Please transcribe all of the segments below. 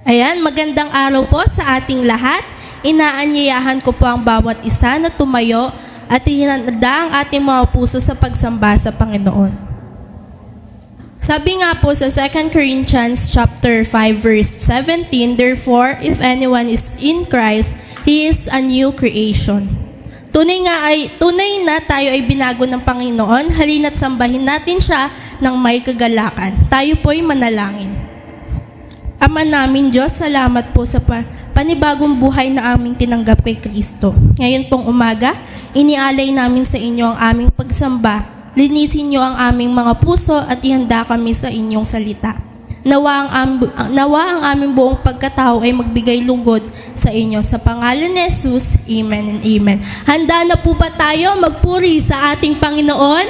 Ayan, magandang araw po sa ating lahat. Inaanyayahan ko po ang bawat isa na tumayo at ihinanda ang ating mga puso sa pagsamba sa Panginoon. Sabi nga po sa 2 Corinthians chapter 5 verse 17, "Therefore, if anyone is in Christ, he is a new creation." Tunay na tayo ay binago ng Panginoon. Halina't sambahin natin siya ng may kagalakan. Tayo po'y manalangin. Ama namin Diyos, salamat po sa panibagong buhay na aming tinanggap kay Kristo. Ngayon pong umaga, inialay namin sa inyo ang aming pagsamba. Linisin niyo ang aming mga puso at ihanda kami sa inyong salita. Nawa ang aming buong pagkatao ay magbigay lugod sa inyo. Sa pangalan ni Jesus, Amen and Amen. Handa na po ba tayo magpuri sa ating Panginoon?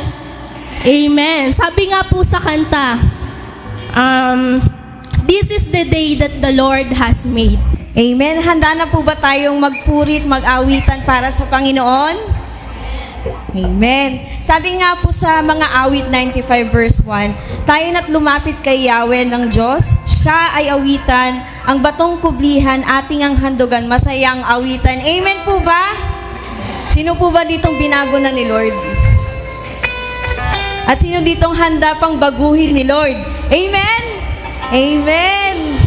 Amen. Sabi nga po sa kanta, "This is the day that the Lord has made." Amen. Handa na po ba tayong magpurit, mag-awitan para sa Panginoon? Amen. Sabi nga po sa mga awit 95 verse 1, "Tayo na't lumapit kay Yahweh ng Diyos, siya ay awitan, ang batong kublihan, ating ang handugan, masayang awitan." Amen po ba? Sino po ba ditong binago na ni Lord? At sino ditong handa pang baguhin ni Lord? Amen? Amen!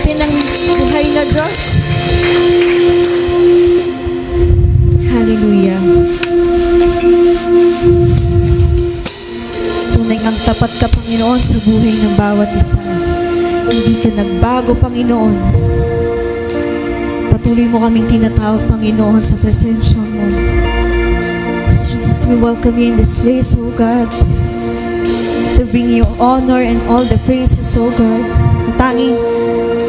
natin ang buhay na Diyos. Hallelujah. Tunay ang tapat ka, Panginoon, sa buhay ng bawat isa. Hindi ka nagbago, Panginoon. Patuloy mo kaming tinatawag, Panginoon, sa presensya mo. Jesus, we welcome you in this place, O God, to bring you honor and all the praises, O God. Ang tanging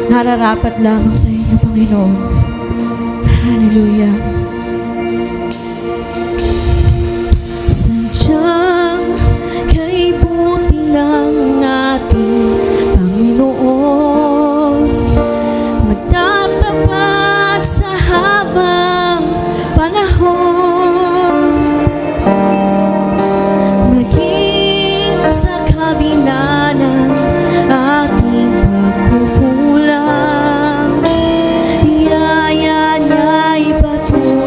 nararapat lamang sa inyo, Panginoon. Hallelujah. Sadyang kay buti ng ating Panginoon, nagtatapat sa habang panahon, maging sa kabila ng ating pagkukulang, biyaya niya'y patuloy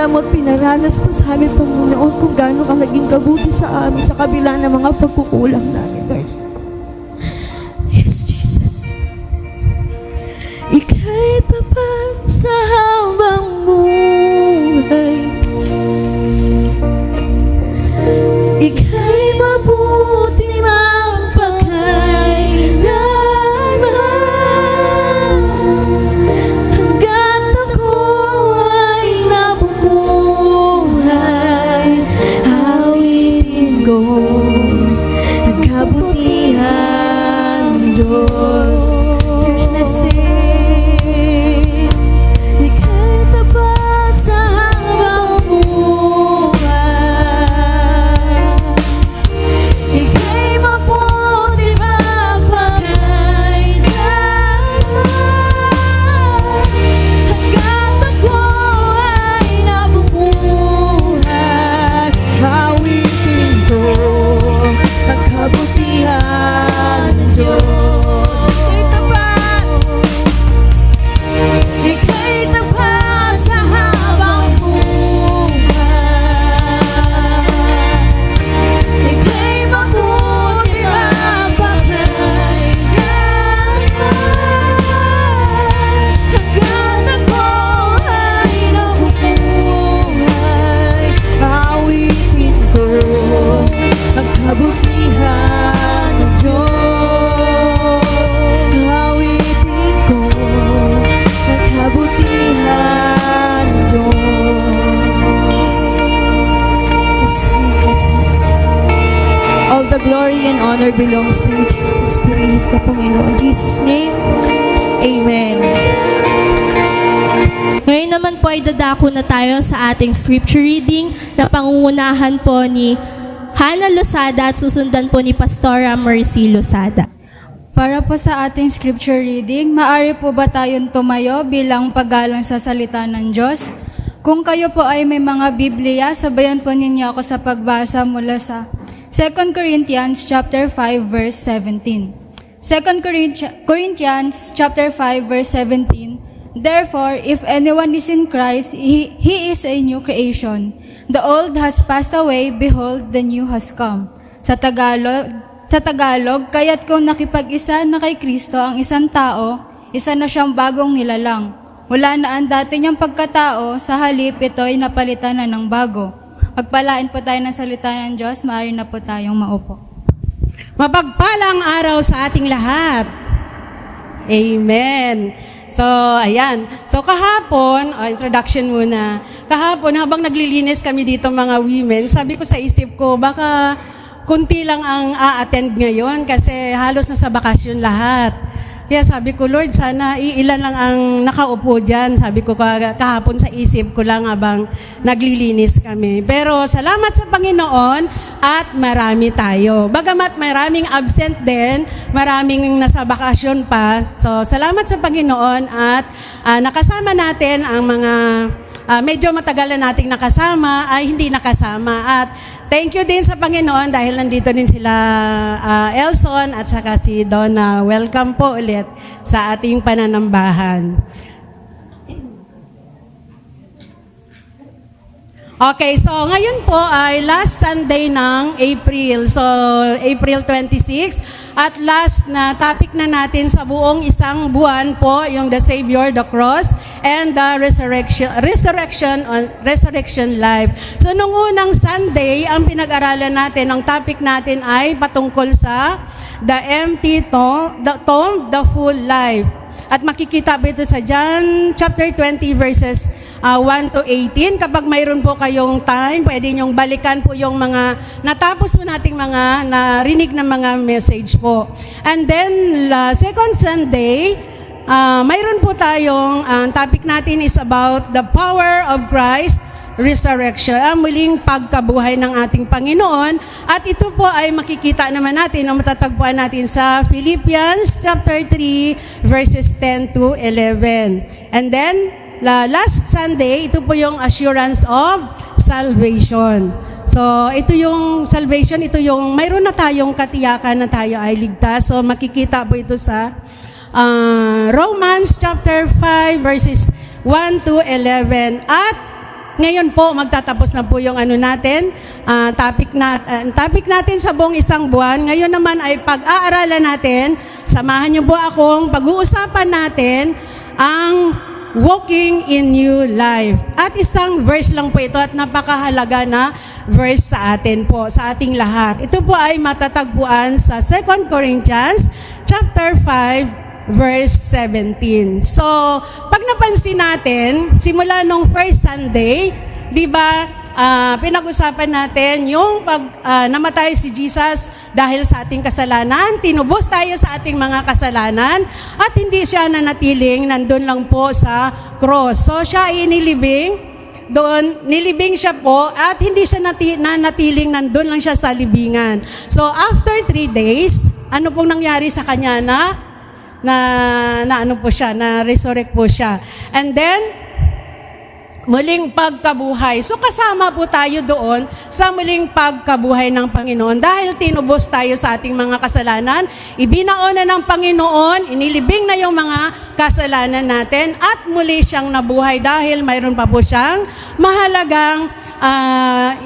alam mo at pinaranas mo sa amin, Panginoon, kung gaano ka naging kabuti sa amin sa kabila ng mga pagkukulang namin, Lord. Yes, Jesus. Ika'y tapat sa habang buhay. Ika'y mabuti magpakailanman. Hanggat ako ay nabubuhay, awitin ko ang kabutihan ng Diyos. Church na sing, ika'y tapat sa habang buhay. Ika'y mabuti magpakailanman. Hanggat ako ay nabubuhay, awitin ko ang kabutihan ng Diyos. Ika'y tapat sa habang buhay. Ika'y mabuti magpakailanman. Hanggat ako ay nabubuhay, awitin ko ang kabutihan ng Diyos. Awitin ko ang kabutihan ng Diyos. Jesus. All the glory and honor belongs to you, Jesus. Purihin ka, Panginoon. In Jesus' name, Amen. Ngayon naman po ay dadako na tayo sa ating scripture reading na pangungunahan po ni Hannah Losada at susundan po ni Pastora Mercy Losada. Para po sa ating scripture reading, maaari po ba tayong tumayo bilang paggalang sa salita ng Diyos? Kung kayo po ay may mga Biblia, sabayan po ninyo ako sa pagbasa mula sa 2 Corinthians chapter 5 verse 17. 2 Corinthians chapter 5 verse 17. Therefore, if anyone is in Christ, he is a new creation. The old has passed away, behold, the new has come. Sa Tagalog, kaya't kung nakipag-isa na kay Kristo ang isang tao, isa na siyang bagong nilalang. Wala na ang dati niyang pagkatao, sa halip ito'y napalitan na ng bago. Pagpalain po tayo ng salita ng Diyos, maaari na po tayong maupo. Mapagpalang araw sa ating lahat. Amen. So, ayan. So, kahapon, introduction muna. Kahapon, habang naglilinis kami dito mga women, sabi ko sa isip ko, baka kunti lang ang a-attend ngayon kasi halos nasa bakasyon lahat. Kaya sabi ko, Lord, sana iilan lang ang nakaupo dyan. Sabi ko kahapon sa isip ko lang habang naglilinis kami. Pero salamat sa Panginoon at marami tayo. Bagamat maraming absent din, maraming nasa bakasyon pa. So salamat sa Panginoon at nakasama natin ang mga medyo matagal na nating nakasama ay hindi nakasama. At thank you din sa Panginoon dahil nandito din sila Elson at saka si Donna. Welcome po ulit sa ating pananambahan. Okay, so ngayon po ay last Sunday ng April. So April 26 at last na topic na natin sa buong isang buwan po yung the Savior, the cross and the resurrection life. So nung unang Sunday, ang pinag-aralan natin, ang topic natin ay patungkol sa the empty tomb, the full life. At makikita ba ito sa John chapter 20 verses 1 to 18. Kapag mayroon po kayong time, pwede nyong balikan po yung mga natapos po nating mga narinig na mga message po. And then, second Sunday, mayroon po tayong, topic natin is about the power of Christ resurrection, ang muling pagkabuhay ng ating Panginoon. At ito po ay makikita naman natin o matatagpuan natin sa Philippians chapter 3 verses 10 to 11. And then, last Sunday, ito po yung assurance of salvation. So, ito yung salvation, ito yung mayroon na tayong katiyakan na tayo ay ligtas. So, makikita po ito sa Romans chapter 5 verses 1 to 11. At ngayon po, magtatapos na po yung topic natin sa buong isang buwan. Ngayon naman ay pag-aaralan natin, samahan niyo po akong pag-uusapan natin ang walking in new life. At isang verse lang po ito at napakahalaga na verse sa atin po, sa ating lahat. Ito po ay matatagpuan sa 2 Corinthians chapter 5, verse 17. So, pag napansin natin, simula nung first Sunday, di ba, pinag-usapan natin yung namatay si Jesus dahil sa ating kasalanan, tinubos tayo sa ating mga kasalanan, at hindi siya nanatiling nandun lang po sa cross. So, siya ay inilibing, doon, nilibing siya po, at hindi siya nanatiling nandun lang siya sa libingan. So, after 3 days, ano pong nangyari sa kanya na resurrect po siya. And then, muling pagkabuhay. So kasama po tayo doon sa muling pagkabuhay ng Panginoon dahil tinubos tayo sa ating mga kasalanan, ibinaon na ng Panginoon, inilibing na yung mga kasalanan natin at muli siyang nabuhay dahil mayroon pa po siyang mahalagang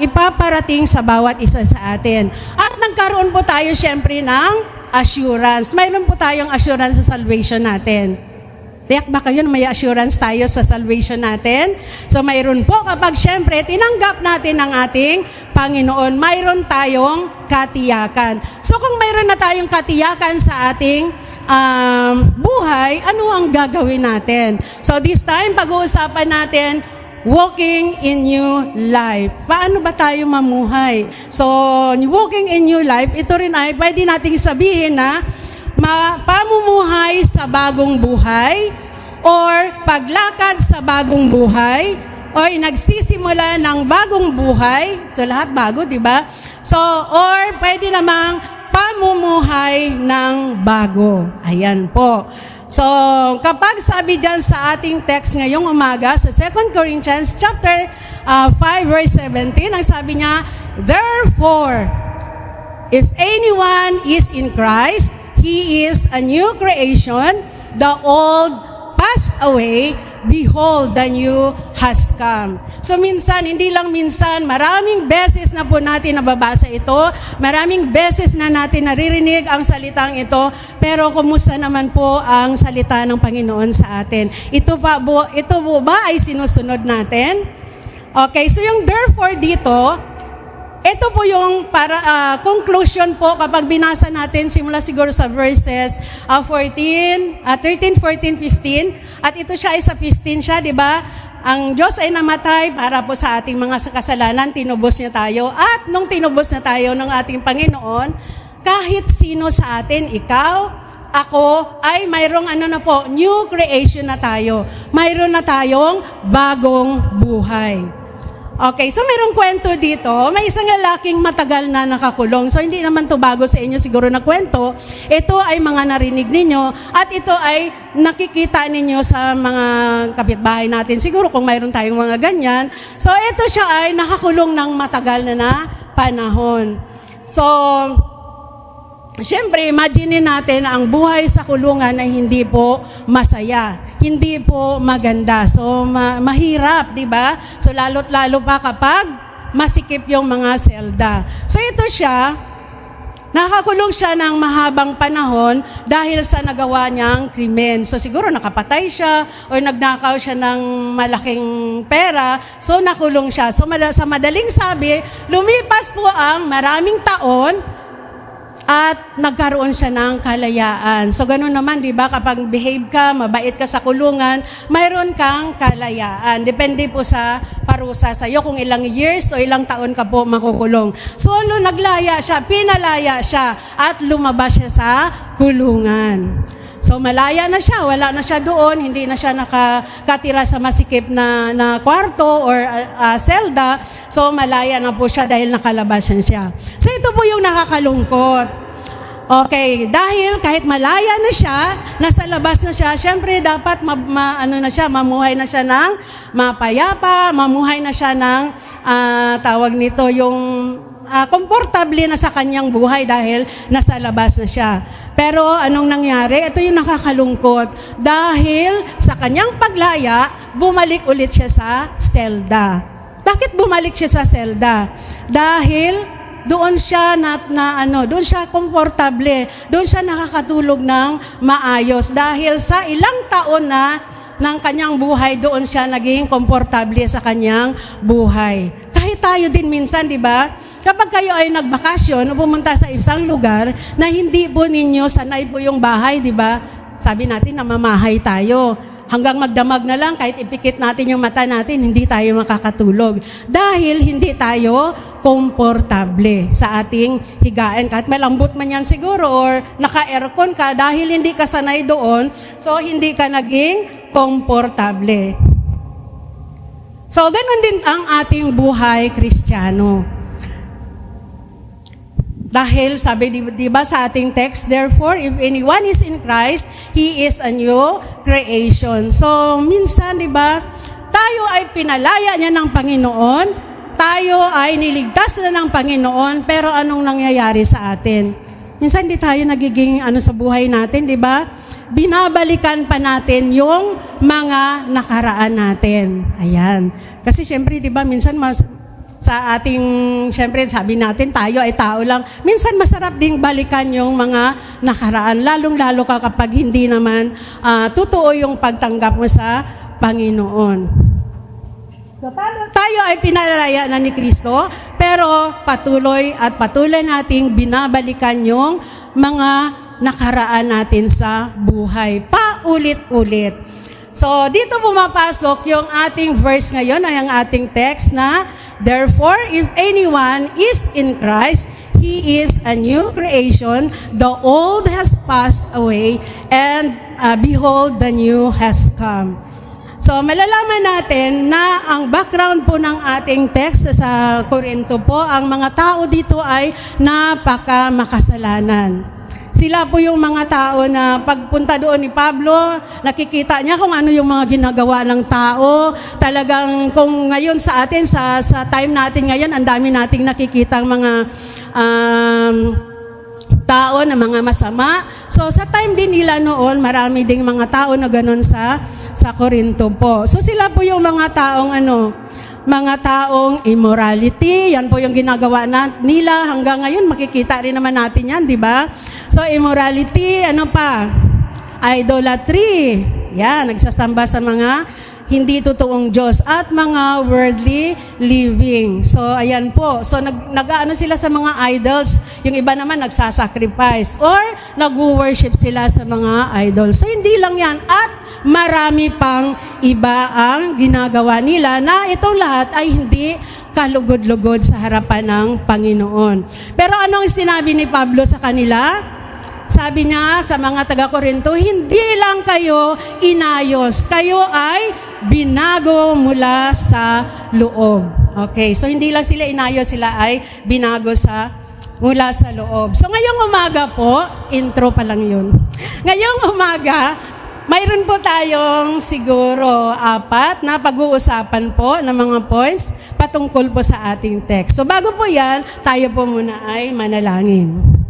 ipaparating sa bawat isa sa atin. At nagkaroon po tayo syempre ng assurance. Mayroon po tayong assurance sa salvation natin. Tiyak ba kayo na may assurance tayo sa salvation natin? So mayroon po kapag syempre tinanggap natin ang ating Panginoon, mayroon tayong katiyakan. So kung mayroon na tayong katiyakan sa ating buhay, ano ang gagawin natin? So this time, pag-uusapan natin walking in new life. Paano ba tayo mamuhay? So, walking in new life, ito rin ay pwede nating sabihin na pamumuhay sa bagong buhay or paglakad sa bagong buhay o nagsisimula ng bagong buhay. So, lahat bago, di ba? So, or pwede namang pamumuhay ng bago. Ayan po. So, kapag sabi dyan sa ating text ngayong umaga, sa 2 Corinthians chapter 5 verse 17, ang sabi niya, therefore, if anyone is in Christ, he is a new creation, the old passed away, behold, the new has come. So minsan, hindi lang minsan, maraming beses na po natin nababasa ito, maraming beses na natin naririnig ang salitang ito, pero kumusta naman po ang salita ng Panginoon sa atin? Ito po ba ay sinusunod natin? Okay, so yung therefore dito, ito po yung conclusion po kapag binasa natin simula siguro sa verses 13, 14, 15, at ito siya ay sa 15 siya, di ba? Ang Diyos ay namatay para po sa ating mga kasalanan, tinubos niya tayo, at nung tinubos na tayo ng ating Panginoon, kahit sino sa atin, ikaw, ako, ay mayroong new creation na tayo. Mayroon na tayong bagong buhay. Okay, so mayroong kwento dito. May isang lalaking matagal na nakakulong. So hindi naman to bago sa inyo siguro na kwento. Ito ay mga narinig ninyo at ito ay nakikita ninyo sa mga kapitbahay natin. Siguro kung mayroon tayong mga ganyan. So ito siya ay nakakulong ng matagal na panahon. So, siyempre, imagine natin ang buhay sa kulungan ay hindi po masaya. Hindi po maganda. So, mahirap, di ba? So, lalo't-lalo pa kapag masikip yung mga selda. So, ito siya, nakakulong siya ng mahabang panahon dahil sa nagawa niyang krimen. So, siguro nakapatay siya o nagnakaw siya ng malaking pera. So, nakulong siya. So, sa madaling sabi, lumipas po ang maraming taon at nagkaroon siya ng kalayaan. So, ganun naman, di ba? Kapag behave ka, mabait ka sa kulungan, mayroon kang kalayaan. Depende po sa parusa sa'yo kung ilang years o ilang taon ka po makukulong. So, naglaya siya, pinalaya siya, at lumabas siya sa kulungan. So, malaya na siya, wala na siya doon, hindi na siya nakatira sa masikip na kwarto or selda. So, malaya na po siya dahil nakalabasan siya. So, ito po yung nakakalungkot. Okay, dahil kahit malaya na siya, nasa labas na siya, syempre dapat mamuhay na siya ng mapayapa, mamuhay na siya ng tawag nito yung komportable na sa kanyang buhay dahil nasa labas na siya. Pero anong nangyari? Ito yung nakakalungkot. Dahil sa kanyang paglaya, bumalik ulit siya sa selda. Bakit bumalik siya sa selda? Dahil doon siya doon siya komportable, doon siya nakakatulog ng maayos dahil sa ilang taon na ng kanyang buhay, doon siya naging komportable sa kanyang buhay. Kahit tayo din minsan, di ba? Kapag kayo ay nagbakasyon o pumunta sa isang lugar na hindi po ninyo sanay po yung bahay, di ba? Sabi natin, namamahay tayo. Hanggang magdamag na lang, kahit ipikit natin yung mata natin, hindi tayo makakatulog. Dahil hindi tayo komportable sa ating higaan. Kahit malambot man yan siguro or naka-aircon ka, dahil hindi ka sanay doon, so hindi ka naging komportable. So, ganun din ang ating buhay Kristiyano. Dahil sabi di ba sa ating text, therefore, if anyone is in Christ, he is a new creation. So, minsan, di ba, tayo ay pinalaya niya ng Panginoon, tayo ay niligtas na ng Panginoon, pero anong nangyayari sa atin? Minsan di tayo nagiging sa buhay natin, di ba? Binabalikan pa natin yung mga nakaraan natin. Ayan. Kasi syempre, di ba, minsan sa ating, syempre sabi natin, tayo ay tao lang. Minsan masarap ding balikan yung mga nakaraan, lalong-lalo ka kapag hindi naman totoo yung pagtanggap mo sa Panginoon. So, tayo ay pinalaya na ni Kristo, pero patuloy nating binabalikan yung mga nakaraan natin sa buhay. Paulit-ulit. So, dito pumapasok yung ating verse ngayon, ay ang ating text na, therefore, if anyone is in Christ, he is a new creation. The old has passed away, and behold, the new has come. So, malalaman natin na ang background po ng ating text sa Corinto po, ang mga tao dito ay napaka-makasalanan. Sila po yung mga tao na pagpunta doon ni Pablo, nakikita niya kung ano yung mga ginagawa ng tao. Talagang kung ngayon sa atin, sa time natin ngayon, ang dami nating nakikita mga tao na mga masama. So sa time din nila noon, marami ding mga tao na ganun sa Corinto po. So sila po yung mga taong mga taong immorality, yan po yung ginagawa nila hanggang ngayon, makikita rin naman natin yan, di ba? So immorality, idolatry, yan, nagsasamba sa mga hindi totoong Diyos at mga worldly living. So ayan po, so nag-ano sila sa mga idols, yung iba naman nagsasacrifice or nag-worship sila sa mga idols. So hindi lang yan, at marami pang iba ang ginagawa nila na itong lahat ay hindi kalugod-lugod sa harapan ng Panginoon. Pero anong sinabi ni Pablo sa kanila? Sabi niya sa mga taga-Korinto, hindi lang kayo inayos, kayo ay binago mula sa loob. Okay, so hindi lang sila inayos, sila ay binago mula sa loob. So ngayong umaga po, intro pa lang yun. Ngayong umaga, mayroon po tayong siguro 4 na pag-uusapan po ng mga points patungkol po sa ating text. So bago po yan, tayo po muna ay manalangin.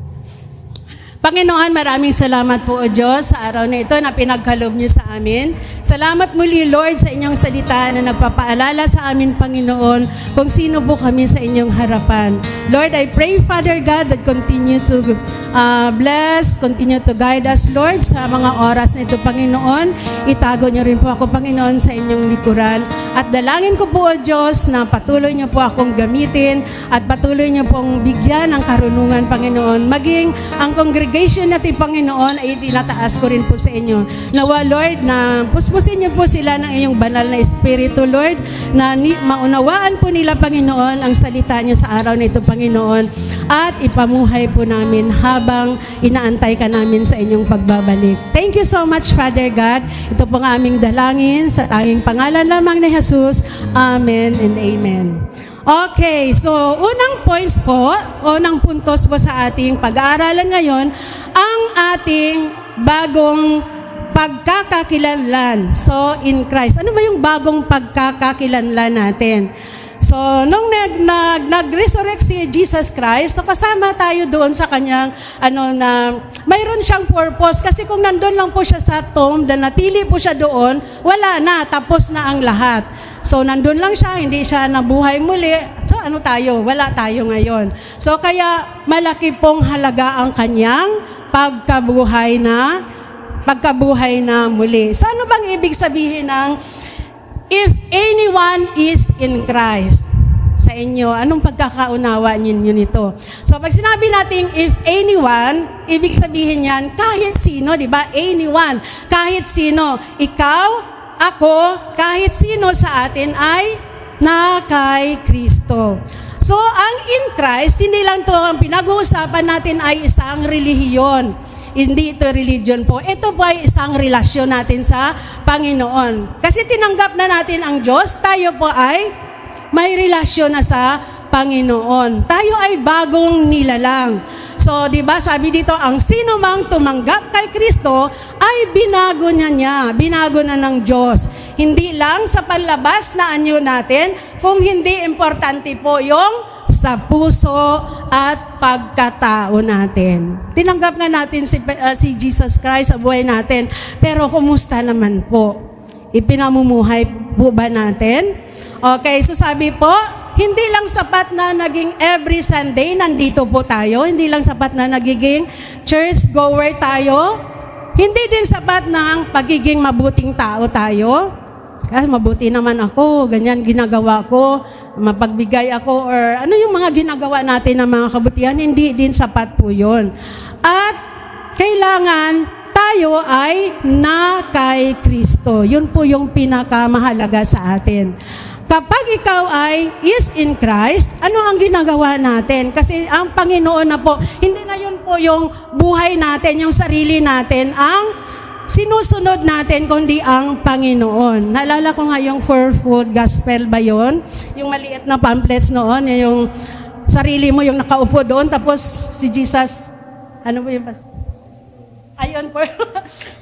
Panginoon, maraming salamat po o Diyos sa araw na ito na pinagkalob niyo sa amin. Salamat muli Lord sa inyong salita na nagpapaalala sa amin, Panginoon, kung sino po kami sa inyong harapan. Lord, I pray, Father God, that continue to bless, continue to guide us, Lord, sa mga oras na ito, Panginoon. Itago niyo rin po ako, Panginoon, sa inyong likuran. At dalangin ko po o Diyos na patuloy niyo po akong gamitin at patuloy niyo pong bigyan ng karunungan, Panginoon. Maging ang congregation natin, Panginoon, ay tinataas ko rin po sa inyo. Nawa, Lord, na puspusin niyo po sila ng iyong banal na Espiritu, Lord, na maunawaan po nila, Panginoon, ang salita niyo sa araw na ito, Panginoon, at ipamuhay po namin habang inaantay ka namin sa inyong pagbabalik. Thank you so much, Father God. Ito po ang aming dalangin sa tanging pangalan lamang ni Jesus. Amen and amen. Okay, so unang puntos po sa ating pag-aaralan ngayon, ang ating bagong pagkakakilanlan. So, in Christ. Ano ba yung bagong pagkakakilanlan natin? So, nung nag-resurrect si Jesus Christ, so kasama tayo doon sa kanyang, mayroon siyang purpose. Kasi kung nandun lang po siya sa tomb, na natili po siya doon, wala na, tapos na ang lahat. So, nandun lang siya, hindi siya nabuhay muli. So, wala tayo ngayon. So, kaya malaki pong halaga ang kanyang pagkabuhay na muli. So, ano bang ibig sabihin ng if anyone is in Christ? Sa inyo, anong pagkakaunawa ninyo nito? So, pag sinabi natin if anyone, ibig sabihin yan, kahit sino, di ba? Anyone, kahit sino. Ikaw, ako, kahit sino sa atin ay na kay Kristo. So, ang in Christ, hindi lang to ang pinag-uusapan natin ay isang relihiyon. Hindi ito religion po. Ito po ay isang relasyon natin sa Panginoon. Kasi tinanggap na natin ang Diyos, tayo po ay may relasyon na sa Panginoon. Tayo ay bagong nilalang. So, di ba, sabi dito, ang sino mang tumanggap kay Kristo ay binago na ng Diyos. Hindi lang sa panlabas na anyo natin, kung hindi importante po yung sa puso at pagkatao natin. Tinanggap nga natin si Jesus Christ sa buhay natin, pero kumusta naman po? Ipinamumuhay po ba natin? Okay, so sabi po, hindi lang sapat na naging every Sunday, nandito po tayo. Hindi lang sapat na nagiging church goer tayo. Hindi din sapat na ang pagiging mabuting tao tayo. Kasi mabuti naman ako, ganyan ginagawa ko, mapagbigay ako, or ano yung mga ginagawa natin ng mga kabutihan, hindi din sapat po yun. At kailangan tayo ay na kay Kristo. Yun po yung pinakamahalaga sa atin. Kapag ikaw ay is in Christ, ano ang ginagawa natin? Kasi ang Panginoon na po, hindi na yun po yung buhay natin, yung sarili natin, ang sinusunod natin kundi ang Panginoon. Naalala ko nga yung fourfold gospel ba yun? Yung maliit na pamphlets noon, yung sarili mo yung nakaupo doon, tapos si Jesus, ano po yung ayun,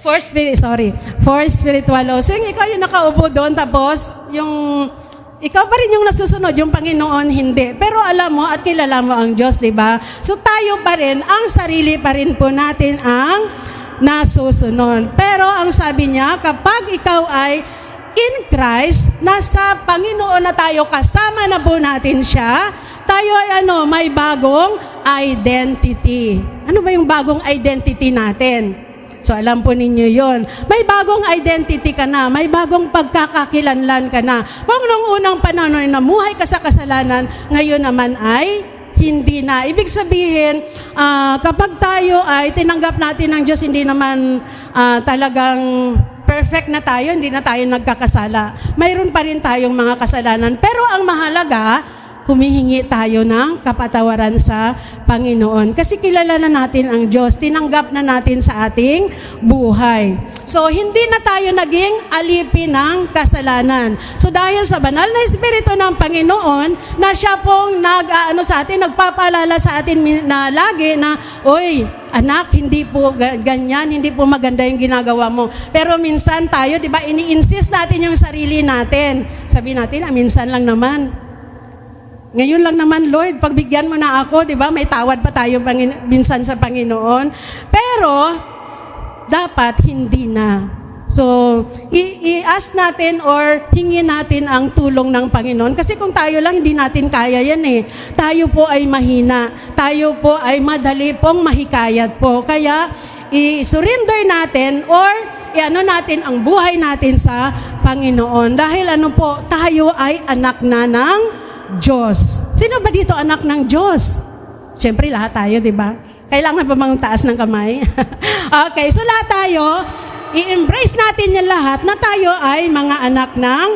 four spiritual laws. So yung ikaw yung nakaupo doon, tapos yung ikaw pa rin yung nasusunod, yung Panginoon hindi. Pero alam mo at kilala mo ang Diyos, di ba? So tayo pa rin, ang sarili pa rin po natin ang nasusunod. Pero ang sabi niya, kapag ikaw ay in Christ, nasa Panginoon na tayo, kasama na po natin siya, tayo ay may bagong identity. Ano ba yung bagong identity natin? So alam po ninyo yon. May bagong identity ka na, may bagong pagkakakilanlan ka na. Kung nung unang panahon namuhay ka sa kasalanan, ngayon naman ay hindi na. Ibig sabihin, kapag tayo ay tinanggap natin ng Diyos, hindi naman talagang perfect na tayo, hindi na tayo nagkakasala. Mayroon pa rin tayong mga kasalanan. Pero ang mahalaga, humihingi tayo ng kapatawaran sa Panginoon. Kasi kilala na natin ang Diyos, tinanggap na natin sa ating buhay. So, hindi na tayo naging alipin ng kasalanan. So, dahil sa banal na Espiritu ng Panginoon, na siya pong sa atin, nagpapaalala sa atin na lagi na, oy, anak, hindi po ganyan, hindi po maganda yung ginagawa mo. Pero minsan tayo, di ba, ini-insist natin yung sarili natin. Sabi natin, minsan lang naman. Ngayon lang naman, Lord, pagbigyan mo na ako, di ba? May tawad pa tayo minsan sa Panginoon. Pero, dapat hindi na. So, i-ask natin or hingin natin ang tulong ng Panginoon. Kasi kung tayo lang, hindi natin kaya yan eh. Tayo po ay mahina. Tayo po ay madali pong mahikayat po. Kaya, i-surrender natin or natin ang buhay natin sa Panginoon. Dahil tayo ay anak na ng Diyos. Sino ba dito anak ng Diyos? Siyempre, lahat tayo, di ba? Kailangan pa bang taas ng kamay? Okay, so lahat tayo, i-embrace natin yung lahat na tayo ay mga anak ng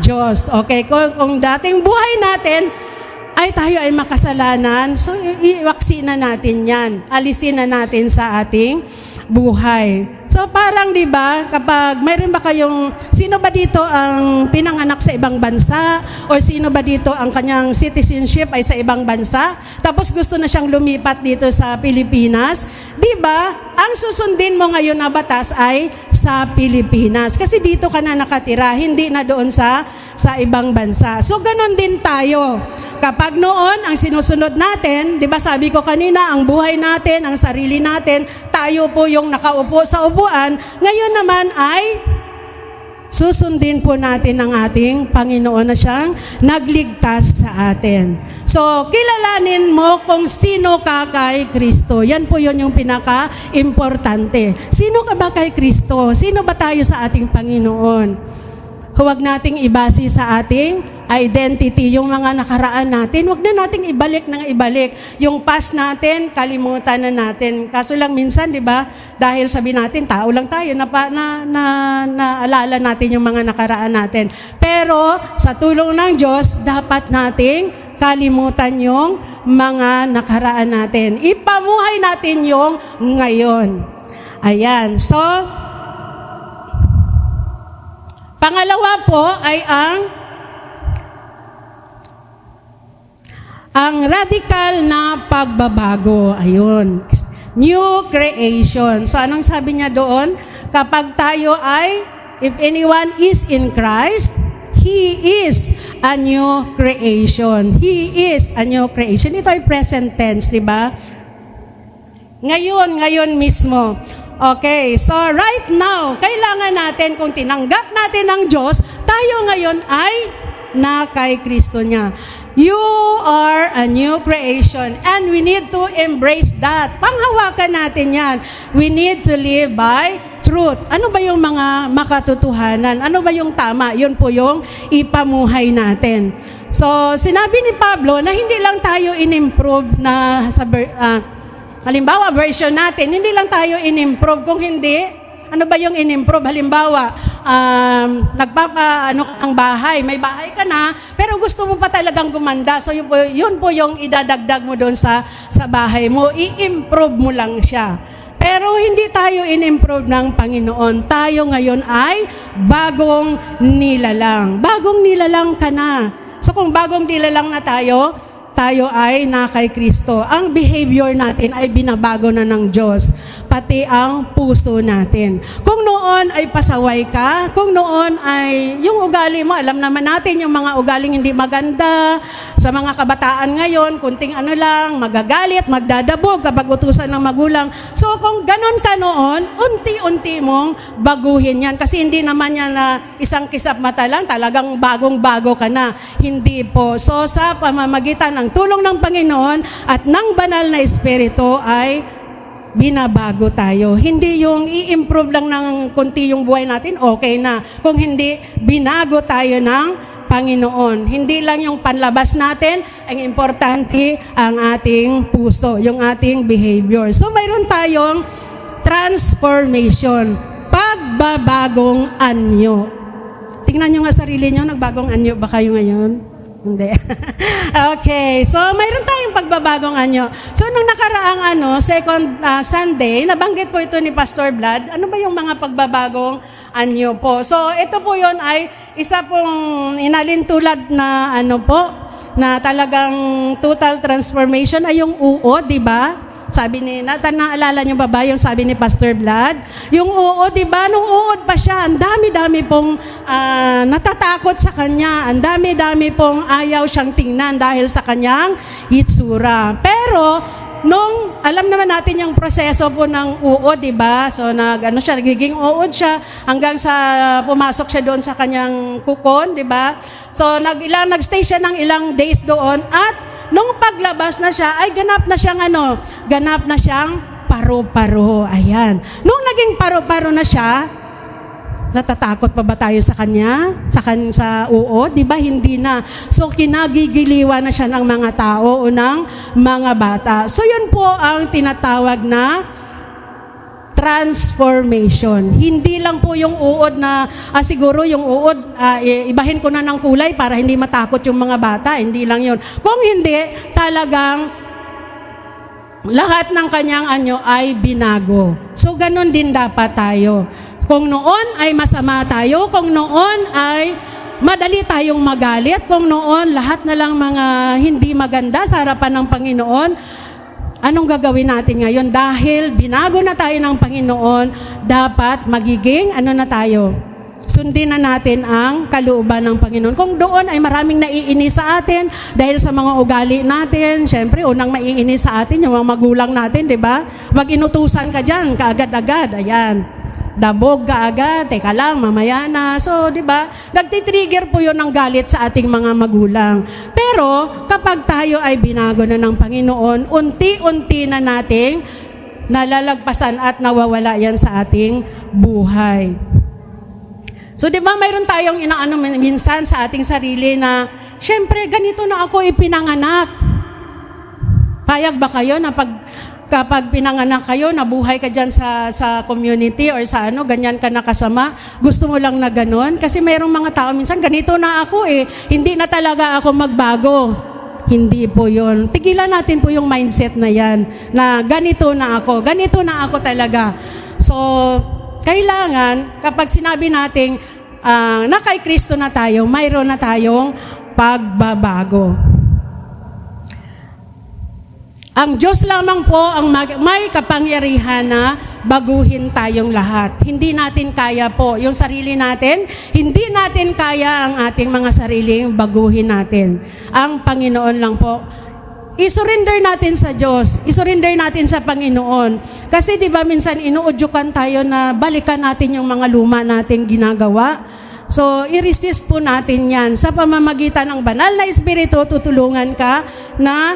Diyos. Okay, kung dating buhay natin, ay tayo ay makasalanan, so iwaksi na natin yan. Alisin na natin sa ating buhay. So parang 'di ba, kapag mayroon ba kayong sino ba dito ang pinanganak sa ibang bansa o sino ba dito ang kanyang citizenship ay sa ibang bansa tapos gusto na siyang lumipat dito sa Pilipinas, 'di ba? ang susundin mo ngayon na batas ay sa Pilipinas. Kasi dito ka na nakatira, hindi na doon sa ibang bansa. So, ganon din tayo. Kapag noon, ang sinusunod natin, di ba sabi ko kanina, ang buhay natin, ang sarili natin, tayo po yung nakaupo sa upuan. Ngayon naman ay susundin po natin ang ating Panginoon na siyang nagligtas sa atin. So, kilalanin mo kung sino ka kay Kristo. Yan po yun yung pinaka-importante. Sino ka ba kay Kristo? Sino ba tayo sa ating Panginoon? Huwag nating ibase sa ating identity, yung mga nakaraan natin. Huwag na nating ibalik ng ibalik. Yung past natin, kalimutan na natin. Kaso lang minsan, di ba, dahil sabi natin, tao lang tayo, naalala natin yung mga nakaraan natin. Pero, sa tulong ng Diyos, dapat nating kalimutan yung mga nakaraan natin. Ipamuhay natin yung ngayon. Ayan. So, pangalawa po ay ang radical na pagbabago. Ayun. New creation. So, anong sabi niya doon? Kapag tayo ay, if anyone is in Christ, he is a new creation. He is a new creation. Ito ay present tense, di ba? Ngayon mismo. Okay, so right now, kailangan natin, kung tinanggap natin ang Diyos, tayo ngayon ay na kay Kristo niya. You are a new creation and we need to embrace that. Panghawakan natin yan. We need to live by truth. Ano ba yung mga makatotohanan? Ano ba yung tama? Yun po yung ipamuhay natin. So, sinabi ni Pablo na hindi lang tayo in-improve na sa halimbawa, version natin, hindi lang tayo in-improve. Kung hindi, ano ba yung in-improve? Halimbawa, ang bahay, may bahay ka na, pero gusto mo pa talagang gumanda. So, yun po yung idadagdag mo doon sa bahay mo. I-improve mo lang siya. Pero hindi tayo in-improve ng Panginoon. Tayo ngayon ay bagong nilalang. Bagong nilalang ka na. So, kung bagong nilalang na tayo ay na kay Kristo. Ang behavior natin ay binabago na ng Diyos, pati ang puso natin. Kung noon ay pasaway ka, kung noon ay yung ugali mo, alam naman natin yung mga ugaling hindi maganda, sa mga kabataan ngayon, kunting ano lang, magagalit, magdadabog kapag utusan ng magulang. So kung ganon ka noon, unti-unti mong baguhin yan. Kasi hindi naman yan na isang kisap mata lang, talagang bagong-bago ka na. Hindi po. So sa pamamagitan ng tulong ng Panginoon at ng banal na Espiritu ay binabago tayo. Hindi yung i-improve lang ng kunti yung buhay natin, okay na. Kung hindi, binago tayo ng Panginoon. Hindi lang yung panlabas natin, ang importante ang ating puso, yung ating behavior. So mayroon tayong transformation, pagbabagong anyo. Tingnan nyo nga sarili nyo, nagbagong anyo ba kayo ngayon? Hindi. Okay. So, mayroon tayong pagbabagong anyo. So, nung nakaraang second Sunday, nabanggit po ito ni Pastor Vlad. Ano ba yung mga pagbabagong anyo po? So, ito po yon ay isa pong inalintulad na na talagang total transformation ay yung uod, di ba? Sabi ni naalala niyo ba yung sabi ni Pastor Vlad? Yung uod, di ba? Nung uod pa siya, ang dami-dami pong natatakot sa kanya. Ang dami-dami pong ayaw siyang tingnan dahil sa kanyang itsura. Pero, nung alam naman natin yung proseso po ng uod, di ba? So, nagiging uod siya hanggang sa pumasok siya doon sa kanyang kukon, di ba? So, nag-stay siya ng ilang days doon at nung paglabas na siya, ay ganap na siyang paro-paro. Ayan. Nung naging paro-paro na siya, natatakot pa ba tayo sa kanya? Sa uod? Di ba? Hindi na. So, kinagigiliwan na siya ng mga tao o ng mga bata. So, yun po ang tinatawag na transformation. Hindi lang po yung uod na, siguro yung uod, ibahin ko na ng kulay para hindi matakot yung mga bata. Hindi lang yun. Kung hindi, talagang lahat ng kanyang anyo ay binago. So, ganun din dapat tayo. Kung noon ay masama tayo, kung noon ay madali tayong magalit, kung noon lahat na lang mga hindi maganda sa harapan ng Panginoon, anong gagawin natin ngayon? Dahil binago na tayo ng Panginoon, dapat magiging, ano na tayo? Sundin na natin ang kalooban ng Panginoon. Kung doon ay maraming naiinis sa atin dahil sa mga ugali natin, syempre, unang maiinis sa atin yung mga magulang natin, di ba? Wag inutusan ka dyan, kaagad-agad, ayan. Dabog ka agad, teka lang, mamaya na. So, di ba? Nagtitrigger po yun ng galit sa ating mga magulang. Pero, kapag tayo ay binago na ng Panginoon, unti-unti na nating nalalagpasan at nawawala yan sa ating buhay. So, di ba, mayroon tayong inaano minsan sa ating sarili na, syempre, ganito na ako ipinanganak. Payag ba kayo na kapag pinanganak kayo, nabuhay ka dyan sa community or sa ganyan ka nakasama, gusto mo lang na ganon? Kasi mayroong mga tao minsan, ganito na ako hindi na talaga ako magbago. Hindi po yun. Tigilan natin po yung mindset na yan, na ganito na ako talaga. So, kailangan, kapag sinabi nating na kay Kristo na tayo, mayroon na tayong pagbabago. Ang Diyos lamang po ang may kapangyarihan na baguhin tayong lahat. Hindi natin kaya po yung sarili natin, hindi natin kaya ang ating mga sariling baguhin natin. Ang Panginoon lang po. I-surrender natin sa Diyos, i-surrender natin sa Panginoon. Kasi di ba minsan inuudyukan tayo na balikan natin yung mga luma nating ginagawa. So, i-resist po natin yan. Sa pamamagitan ng banal na Espiritu, tutulungan ka na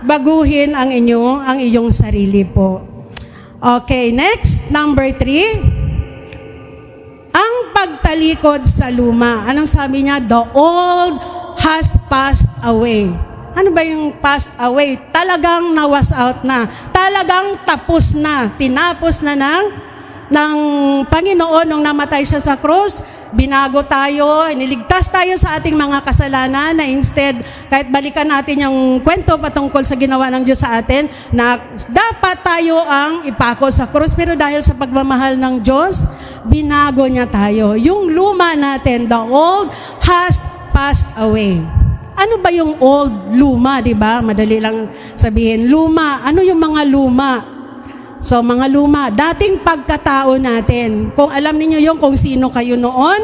baguhin ang iyong sarili po. Okay, next, number 3. Ang pagtalikod sa luma. Anong sabi niya? The old has passed away. Ano ba yung passed away? Talagang nawas out na. Talagang tapos na. Tinapos na ng Panginoon nung namatay siya sa krus. Binago tayo, iniligtas tayo sa ating mga kasalanan na instead, kahit balikan natin yung kwento patungkol sa ginawa ng Diyos sa atin, na dapat tayo ang ipako sa krus. Pero dahil sa pagmamahal ng Diyos, binago niya tayo. Yung luma natin, the old has passed away. Ano ba yung old, luma, di ba? Madali lang sabihin. Luma, ano yung mga luma? So, mga luma, dating pagkatao natin. Kung alam niyo yung kung sino kayo noon,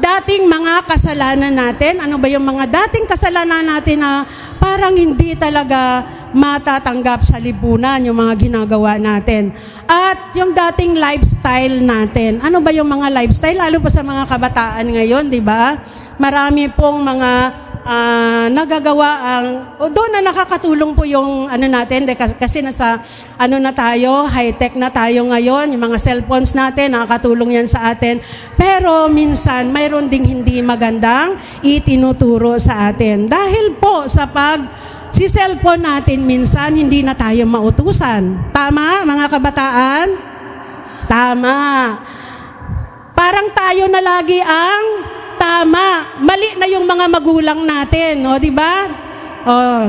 dating mga kasalanan natin, ano ba yung mga dating kasalanan natin na parang hindi talaga matatanggap sa lipunan, yung mga ginagawa natin. At yung dating lifestyle natin. Ano ba yung mga lifestyle? Lalo pa sa mga kabataan ngayon, di ba? Marami pong mga nagagawa doon na nakakatulong po yung natin kasi nasa na tayo, high-tech na tayo ngayon, yung mga cellphones natin, nakakatulong yan sa atin. Pero minsan, mayroon ding hindi magandang itinuturo sa atin. Dahil po sa si cellphone natin minsan, hindi na tayo mautusan. Tama, mga kabataan? Tama. Parang tayo na lagi ang tama. Mali na yung mga magulang natin, di ba?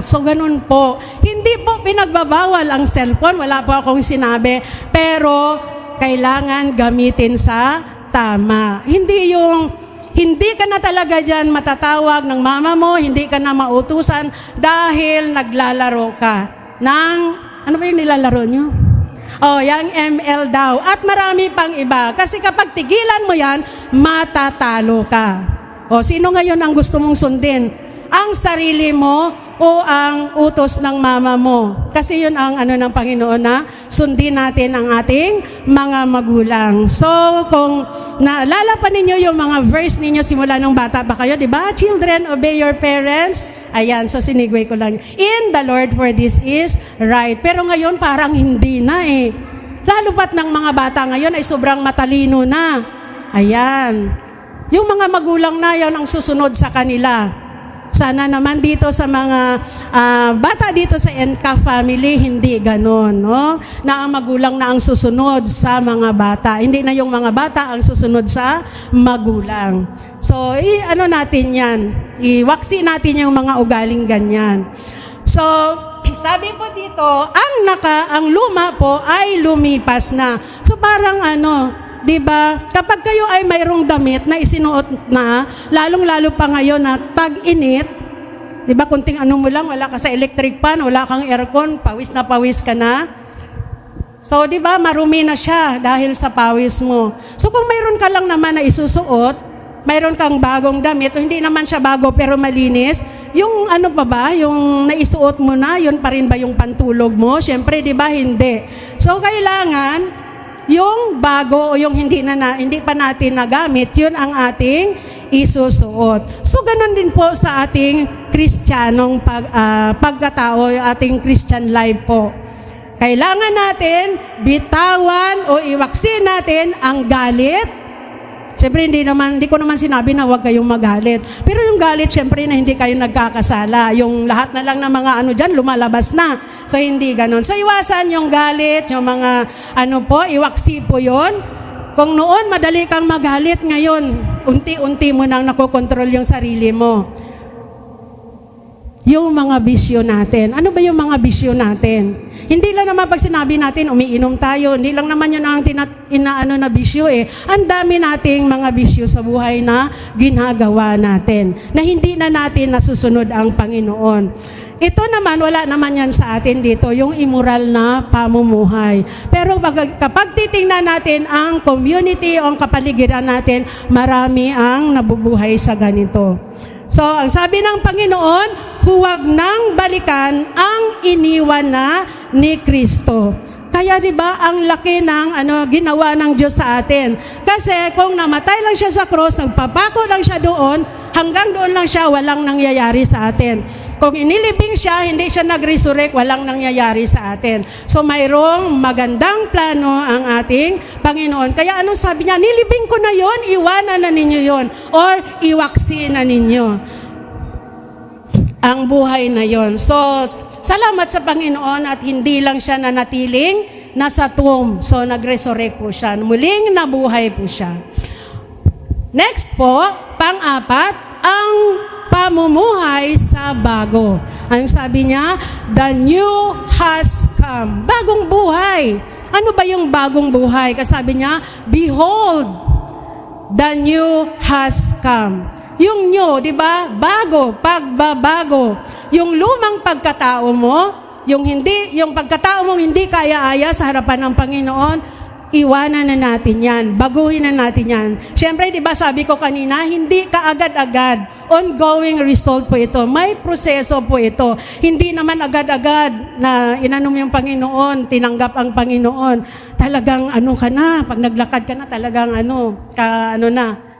So ganun po. Hindi po pinagbabawal ang cellphone, wala po akong sinabi, pero kailangan gamitin sa tama. Hindi ka na talaga dyan matatawag ng mama mo, hindi ka na mautusan dahil naglalaro ka ng, ano ba yung nilalaro nyo? Yung ML daw. At marami pang iba. Kasi kapag tigilan mo yan, matatalo ka. Sino ngayon ang gusto mong sundin? Ang sarili mo o ang utos ng mama mo? Kasi yun ang ng Panginoon na sundin natin ang ating mga magulang. So, kung naalala pa ninyo yung mga verse ninyo simula nung bata pa kayo, di ba? Children, obey your parents. Ayan, so sinigway ko lang. In the Lord, for this is right. Pero ngayon, parang hindi na Lalo pat ng mga bata ngayon ay sobrang matalino na. Ayan. Yung mga magulang na yan ang susunod sa kanila. Sana naman dito sa mga bata dito sa NCAF family, hindi ganon, no? Na ang magulang na ang susunod sa mga bata. Hindi na yung mga bata ang susunod sa magulang. So, natin yan. Iwaksi natin yung mga ugaling ganyan. So, sabi po dito, ang luma po ay lumipas na. So, parang di ba? Kapag kayo ay mayroong damit na isinuot na, lalong-lalo pa ngayon na tag-init, Di ba, kunting ano mo lang, wala ka sa electric fan, wala kang aircon, pawis na pawis ka na. So, di ba, marumi na siya dahil sa pawis mo. So, kung mayroon ka lang naman na isusuot, mayroon kang bagong damit, o hindi naman siya bago pero malinis, yung ano pa ba, yung naisuot mo na, yun pa rin ba yung pantulog mo? Siyempre, di ba, hindi. So, kailangan, yung bago o yung hindi pa natin nagamit, yun ang ating isusuot. So, ganun din po sa ating Kristiyanong pagkatao, yung ating Christian life po. Kailangan natin bitawan o iwaksin natin ang galit. Siyempre, hindi ko naman sinabi na huwag kayong magalit. Pero yung galit, siyempre, na hindi kayo nagkakasala. Yung lahat na lang ng mga ano dyan, lumalabas na. So, hindi ganon. So, iwasan yung galit, yung mga iwaksi po yun. Kung noon, madali kang magalit, ngayon, unti-unti mo nang nakokontrol yung sarili mo. Yung mga bisyo natin. Ano ba yung mga bisyo natin? Hindi lang naman pag sinabi natin, umiinom tayo. Hindi lang naman yun ang inaano na bisyo eh. Ang dami nating mga bisyo sa buhay na ginagawa natin. Na hindi na natin nasusunod ang Panginoon. Ito naman, wala naman yan sa atin dito, yung immoral na pamumuhay. Pero kapag titingnan natin ang community o ang kapaligiran natin, marami ang nabubuhay sa ganito. So, ang sabi ng Panginoon, huwag nang balikan ang iniwan na ni Kristo. Kaya 'di ba ang laki ng ginawa ng Diyos sa atin. Kasi kung namatay lang siya sa cross, nagpapako lang siya doon, hanggang doon lang siya, walang nangyayari sa atin. Kung inilibing siya, hindi siya nag-resurrect, walang nangyayari sa atin. So mayroong magandang plano ang ating Panginoon. Kaya anong sabi niya? Nilibing ko na yon, iwanan na ninyo yon, or iwaksi na ninyo ang buhay na yon. So, salamat sa Panginoon at hindi lang siya nanatiling nasa tomb. So, nag-resurrect po siya. Muling nabuhay po siya. Next po, pang-apat, ang pamumuhay sa bago. Ang sabi niya, the new has come. Bagong buhay. Ano ba yung bagong buhay? Kasi sabi niya, behold, the new has come. Yung new, di ba? Bago, pagbabago. Yung lumang pagkatao mo, yung pagkatao mong hindi kaya-aya sa harapan ng Panginoon, iwanan na natin yan. Baguhin na natin yan. Siyempre, di ba sabi ko kanina, hindi kaagad-agad. Ongoing result po ito. May proseso po ito. Hindi naman agad-agad na inanom yung Panginoon, tinanggap ang Panginoon. Talagang ka na, pag naglakad ka na, talagang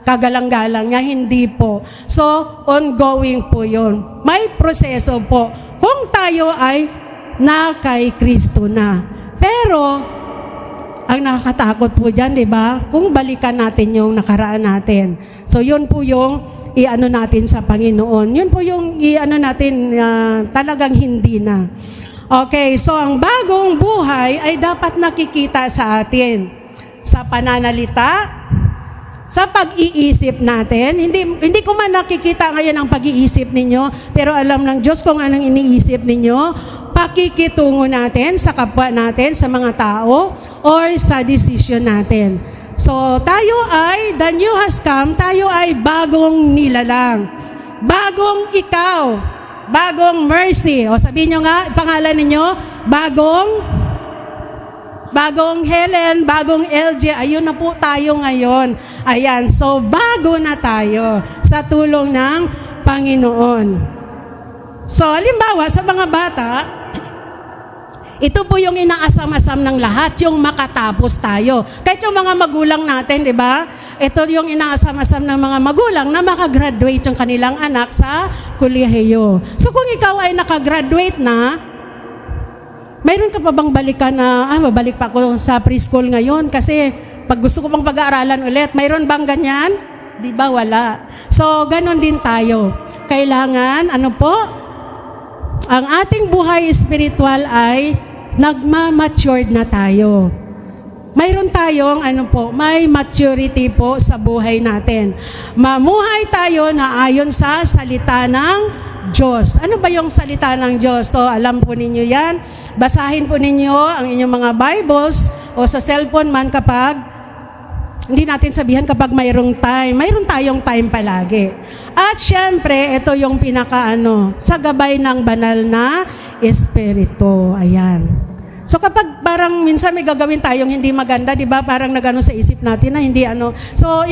kagalang-galang niya, hindi po. So, ongoing po yon. May proseso po. Kung tayo ay na kay Kristo na. Pero, ang nakakatakot po dyan, di ba? Kung balikan natin yung nakaraan natin. So, yun po yung i-ano natin sa Panginoon. Yun po yung i-ano natin talagang hindi na. Okay, so ang bagong buhay ay dapat nakikita sa atin. Sa pananalita, sa pag-iisip natin. Hindi ko man nakikita ngayon ang pag-iisip ninyo, pero alam ng Diyos kung anong iniisip ninyo. Pakikitungo natin sa kapwa natin, sa mga tao, or sa decision natin. So, tayo ay, the new has come, tayo ay bagong nilalang. Bagong ikaw. Bagong mercy. O sabihin nyo nga, pangalan ninyo, bagong Helen, bagong LJ, ayun na po tayo ngayon. Ayan, so bago na tayo sa tulong ng Panginoon. So, halimbawa, sa mga bata, ito po yung inaasam-asam ng lahat, yung makatapos tayo. Kahit yung mga magulang natin, di ba? Ito yung inaasam-asam ng mga magulang na makagraduate yung kanilang anak sa kolehiyo. So, kung ikaw ay nakagraduate na, mayroon ka pa bang balikan na, babalik pa ako sa preschool ngayon kasi pag gusto ko pang pag-aaralan ulit, mayroon bang ganyan? Di ba? Wala. So, ganon din tayo. Kailangan, ang ating buhay spiritual ay nagma-matured na tayo. Mayroon tayong, may maturity po sa buhay natin. Mamuhay tayo na ayon sa salita ng Diyos. Ano ba yung salita ng Diyos? So, alam po ninyo yan. Basahin po ninyo ang inyong mga Bibles o sa cellphone man kapag Hindi natin sabihan kapag mayroong time. Mayroon tayong time palagi. At syempre, ito yung sa gabay ng banal na Espiritu. Ayan. So kapag parang minsan may gagawin tayong hindi maganda, di ba? Parang nagano sa isip natin na hindi So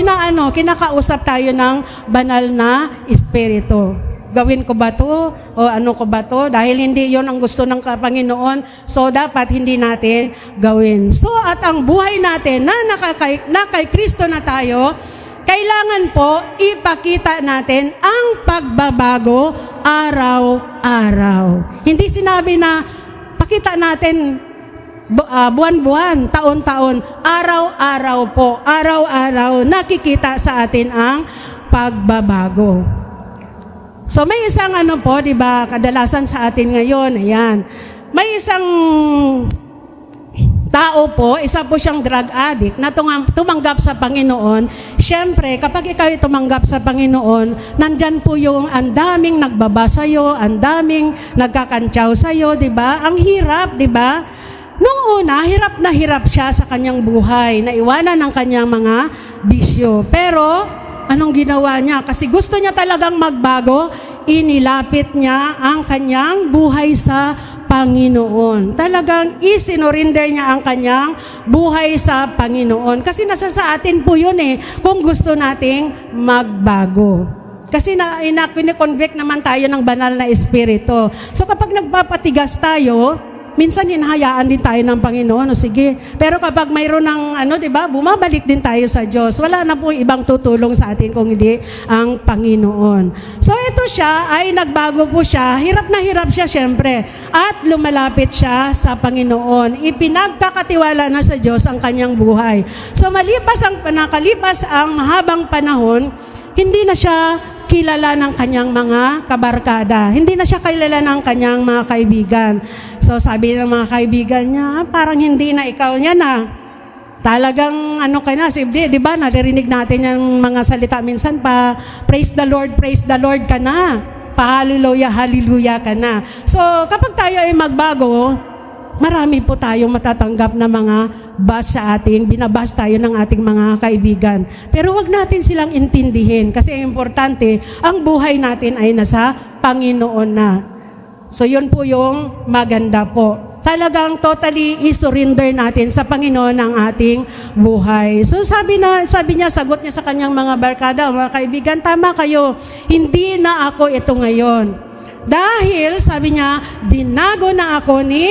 kinakausap tayo ng banal na Espiritu. Gawin ko ba to? O ano ko ba to? Dahil hindi yon ang gusto ng Panginoon, so dapat hindi natin gawin. So at ang buhay natin na kay Kristo na tayo, kailangan po ipakita natin ang pagbabago araw-araw. Hindi sinabi na pakita natin buwan-buwan, taon-taon, araw-araw po, araw-araw nakikita sa atin ang pagbabago. So may isang di ba, kadalasan sa atin ngayon, ayan. May isang tao po, isa po siyang drug addict na tumanggap sa Panginoon. Siyempre, kapag ikaw ay tumanggap sa Panginoon, nandyan po yung ang daming nagbaba sa'yo, ang daming nagkakantyaw sa'yo, di ba? Ang hirap, di ba? Noong una, hirap na hirap siya sa kanyang buhay, naiwanan ng kanyang mga bisyo. Pero, anong ginawa niya? Kasi gusto niya talagang magbago, inilapit niya ang kanyang buhay sa Panginoon. Talagang isinurinder niya ang kanyang buhay sa Panginoon. Kasi nasa sa atin po yun kung gusto nating magbago. Kasi kinikonvict naman tayo ng banal na Espiritu. So kapag nagpapatigas tayo, minsan hinahayaan din tayo ng Panginoon, sige. Pero kapag mayroon ng di ba, bumabalik din tayo sa Diyos. Wala na po ibang tutulong sa atin kung hindi ang Panginoon. So ito siya, ay nagbago po siya. Hirap na hirap siya syempre. At lumalapit siya sa Panginoon. Ipinagkakatiwala na sa Diyos ang kanyang buhay. So nakalipas ang mahabang panahon, hindi na siya kilala ng kanyang mga kabarkada. Hindi na siya kilala ng kanyang mga kaibigan. So sabi ng mga kaibigan niya, parang hindi na ikaw niya na. Talagang ka na, di ba? Naririnig natin yung mga salita minsan pa, praise the Lord ka na. Pa-hallelujah, hallelujah ka na. So kapag tayo ay magbago, marami po tayong matatanggap na mga binabas tayo ng ating mga kaibigan. Pero wag natin silang intindihin kasi ang importante, ang buhay natin ay nasa Panginoon na. So yun po yung maganda po. Talagang totally isurrender natin sa Panginoon ang ating buhay. So sabi niya, sagot niya sa kanyang mga barkada, mga kaibigan, tama kayo, hindi na ako ito ngayon. Dahil, sabi niya, binago na ako ni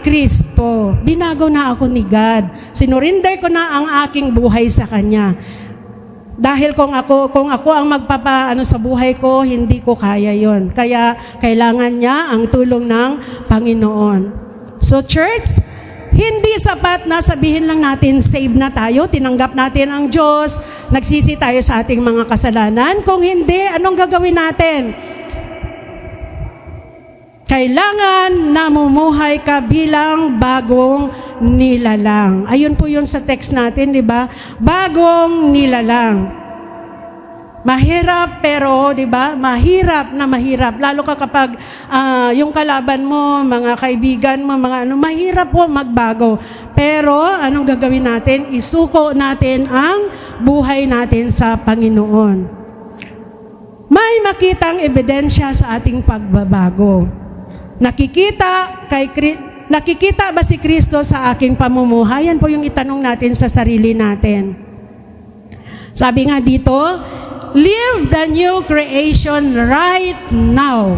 Kristo. Binago na ako ni God. Sinurinder ko na ang aking buhay sa Kanya. Dahil kung ako ang sa buhay ko, hindi ko kaya yon. Kaya kailangan niya ang tulong ng Panginoon. So church, hindi sapat na sabihin lang natin save na tayo, tinanggap natin ang Diyos, nagsisi tayo sa ating mga kasalanan. Kung hindi, anong gagawin natin? Kailangan namumuhay ka bilang bagong nilalang. Ayun po yun sa text natin, di ba? Bagong nilalang. Mahirap pero, di ba? Mahirap na mahirap. Lalo ka kapag yung kalaban mo, mga kaibigan mo, mahirap po magbago. Pero, anong gagawin natin? Isuko natin ang buhay natin sa Panginoon. May makitang ebidensya sa ating pagbabago. Nakikita ba si Kristo sa aking pamumuhay? Yan po yung itanong natin sa sarili natin. Sabi nga dito, live the new creation right now.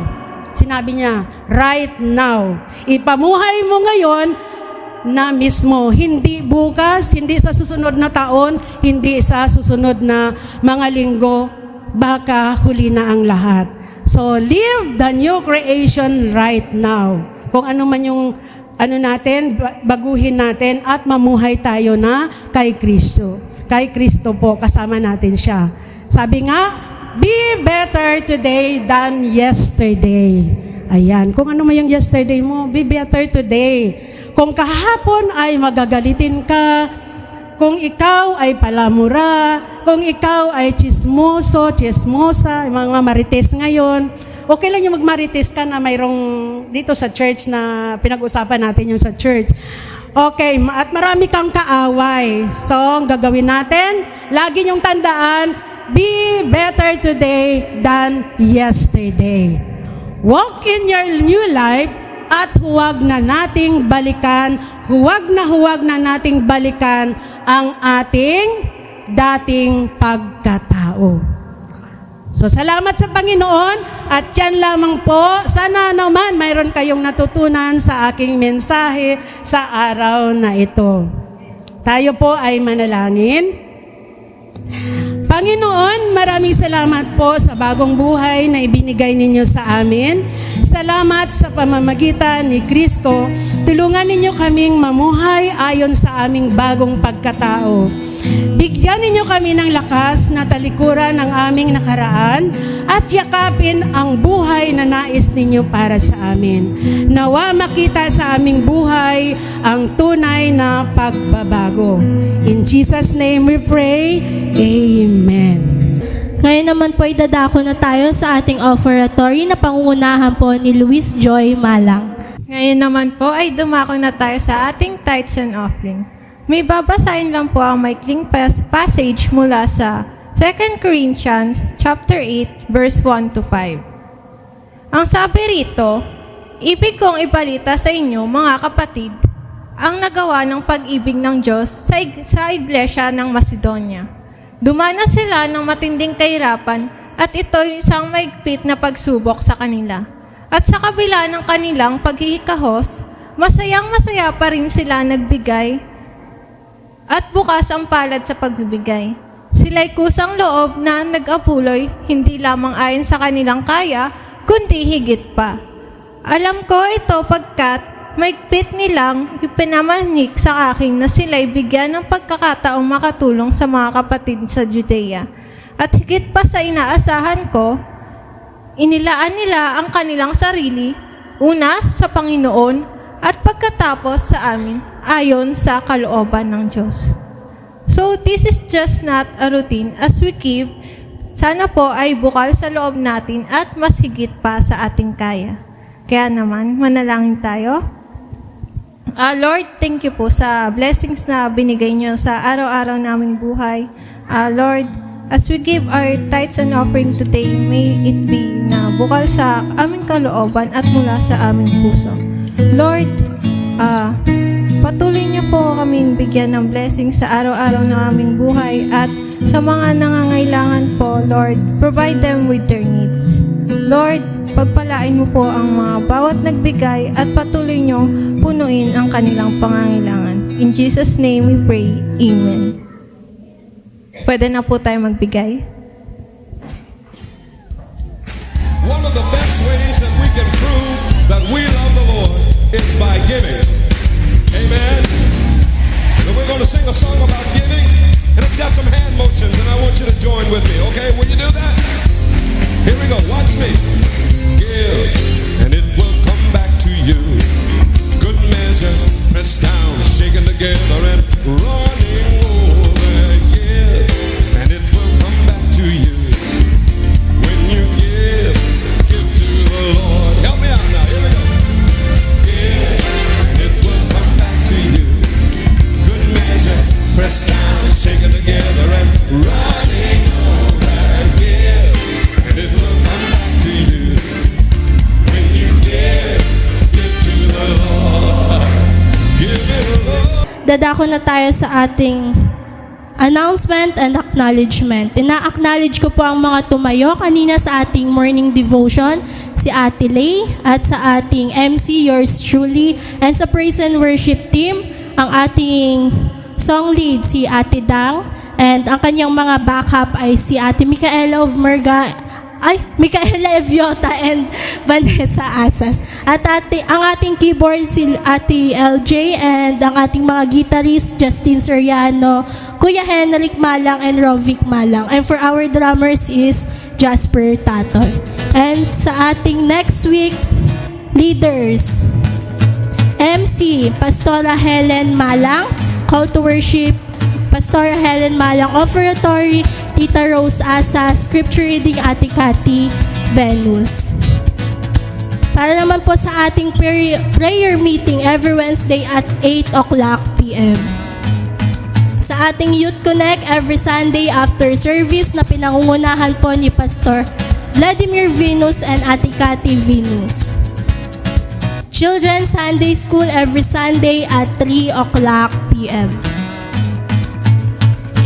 Sinabi niya, right now. Ipamuhay mo ngayon na mismo. Hindi bukas, hindi sa susunod na taon, hindi sa susunod na mga linggo, baka huli na ang lahat. So, live the new creation right now. Kung ano man yung natin, baguhin natin at mamuhay tayo na kay Kristo. Kay Kristo po, kasama natin siya. Sabi nga, be better today than yesterday. Ayan, kung ano man yung yesterday mo, be better today. Kung kahapon ay magagalitin ka, kung ikaw ay palamura, kung ikaw ay chismosa, mga marites ngayon, okay lang yung magmarites ka na mayroong dito sa church na pinag-usapan natin yung sa church. Okay, at marami kang kaaway. So, ang gagawin natin, lagi niyong tandaan, be better today than yesterday. Walk in your new life at huwag na nating balikan ang ating dating pagkatao. So, salamat sa Panginoon at yan lamang po. Sana naman mayroon kayong natutunan sa aking mensahe sa araw na ito. Tayo po ay manalangin. Panginoon, maraming salamat po sa bagong buhay na ibinigay ninyo sa amin. Salamat sa pamamagitan ni Kristo. Tulungan ninyo kaming mamuhay ayon sa aming bagong pagkatao. Bigyan ninyo kami ng lakas na talikuran ang aming nakaraan at yakapin ang buhay na nais ninyo para sa amin. Nawa makita sa aming buhay ang tunay na pagbabago. In Jesus' name we pray, Amen. Ngayon naman po ay dadako na tayo sa ating offertory na pangungunahan po ni Luis Joy Malang. Ngayon naman po ay dumako na tayo sa ating tithes and offering. May babasahin lang po ang maikling passage mula sa 2 Corinthians chapter 8 verse 1 to 5. Ang sabi rito, ibig kong ibalita sa inyo mga kapatid, ang nagawa ng pag-ibig ng Diyos sa iglesia ng Macedonia. Dumanas sila ng matinding kahirapan at ito'y isang maigpit na pagsubok sa kanila. At sa kabila ng kanilang paghihikahos, masayang-masaya pa rin sila nagbigay at bukas ang palad sa pagbibigay. Sila'y kusang loob na nag-apuloy, hindi lamang ayon sa kanilang kaya, kundi higit pa. Alam ko ito pagkat maigpit nilang ipinamanik sa akin na sila'y bigyan ng pagkakataong makatulong sa mga kapatid sa Judea. At higit pa sa inaasahan ko, inilaan nila ang kanilang sarili, una sa Panginoon at pagkatapos sa amin, ayon sa kalooban ng Diyos. So this is just not a routine as we give. Sana po ay bukal sa loob natin at mas higit pa sa ating kaya. Kaya naman, manalangin tayo. Lord, thank you po sa blessings na binigay niyo sa araw-araw naming buhay. Lord, as we give our tithes and offering today, may it be na bukal sa aming kalooban at mula sa aming puso. Lord, patuloy niyo po kaming bigyan ng blessings sa araw-araw ng aming buhay at sa mga nangangailangan po, Lord, provide them with their needs. Lord, pagpalain mo po ang mga bawat nagbigay at patuloy niyo punuin ang kanilang pangangailangan. In Jesus' name we pray. Amen. Pwede na po tayo magbigay. One of the best ways that we can prove that we love the Lord is by giving. Amen. And we're going to sing a song about giving, and it's got some hand motions, and I want you to join with me. Okay, will you do that? Here we go. Watch me. Give, and it will come back to you. Good measure, pressed down, shaken together, and running over. Give, and it will come back to you. When you give to the Lord. Help me out now. Here we go. Give, and it will come back to you. Good measure, pressed down, shaken together, and running over. Give, and it will come back to you. When you give to the Lord. Give it Lord. Dadako na tayo sa ating announcement and acknowledgement. Ina-acknowledge ko po ang mga tumayo kanina sa ating morning devotion, si Ate Lay, at sa ating MC, yours truly, and sa praise and worship team, ang ating song lead, si Ate Dang, and ang kanyang mga backup ay si Ate Micaela Eviota and Vanessa Asas. At ang ating keyboard si Ate LJ, and ang ating mga guitarist Justin Soriano, Kuya Henrik Malang, and Rovic Malang. And for our drummers is Jasper Taton. And sa ating next week leaders, MC Pastora Helen Malang, Call to Worship Pastora Helen Malang, Offertory Tita Rose Asa, Scripture Reading Ate Cathy Venus. Para naman po sa ating prayer meeting every Wednesday at 8 o'clock p.m. Sa ating Youth Connect every Sunday after service na pinangungunahan po ni Pastor Vladimir Venus and Ate Cathy Venus. Children's Sunday School every Sunday at 3 o'clock p.m.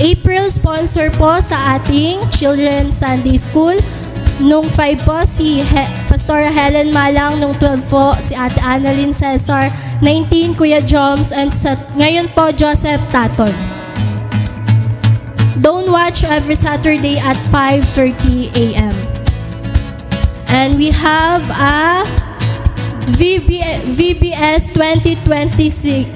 April sponsor po sa ating Children's Sunday School. Nung 5 po, si Pastor Helen Malang. Nung 12 po, si Ate Annalyn Cesar. 19, Kuya Joms. And ngayon po, Joseph Taton. Don't watch every Saturday at 5:30 a.m. And we have a VBS 2026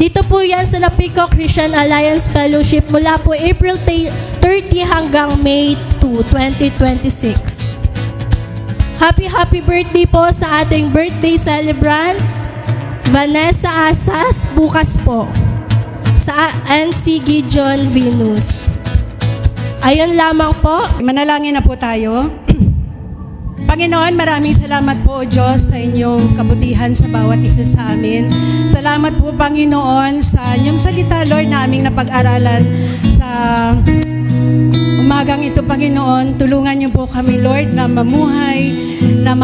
dito po yan sa Napico Christian Alliance Fellowship mula po April 30 hanggang May 2, 2026. Happy birthday po sa ating birthday celebrant Vanessa Asas bukas po and si Gideon Venus. Ayun lamang po. Manalangin na po tayo. Panginoon, maraming salamat po, Diyos, sa inyong kabutihan sa bawat isa sa amin. Salamat po, Panginoon, sa inyong salita, Lord, na aming napag-aralan sa umagang ito, Panginoon. Tulungan niyo po kami, Lord, na mamuhay, na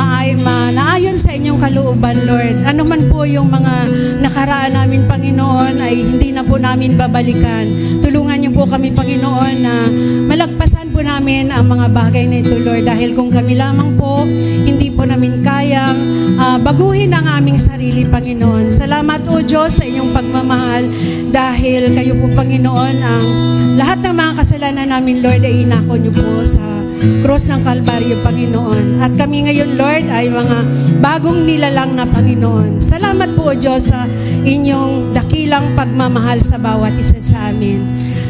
naayon sa inyong kalooban, Lord. Ano man po yung mga nakaraan namin, Panginoon, ay hindi na po namin babalikan. Tulungan niyo po kami, Panginoon, na malagpasan po namin ang mga bagay na ito, Lord. Dahil kung kami lamang po, hindi po namin kayang baguhin ang aming sarili, Panginoon. Salamat, O Diyos, sa inyong pagmamahal. Dahil kayo po, Panginoon, ang lahat ng mga kasalanan namin, Lord, ay inako niyo po sa cross ng Kalbaryo, Panginoon. At kami ngayon, Lord, ay mga bagong nilalang na Panginoon. Salamat po, O Diyos, sa inyong dakilang pagmamahal sa bawat isa sa amin.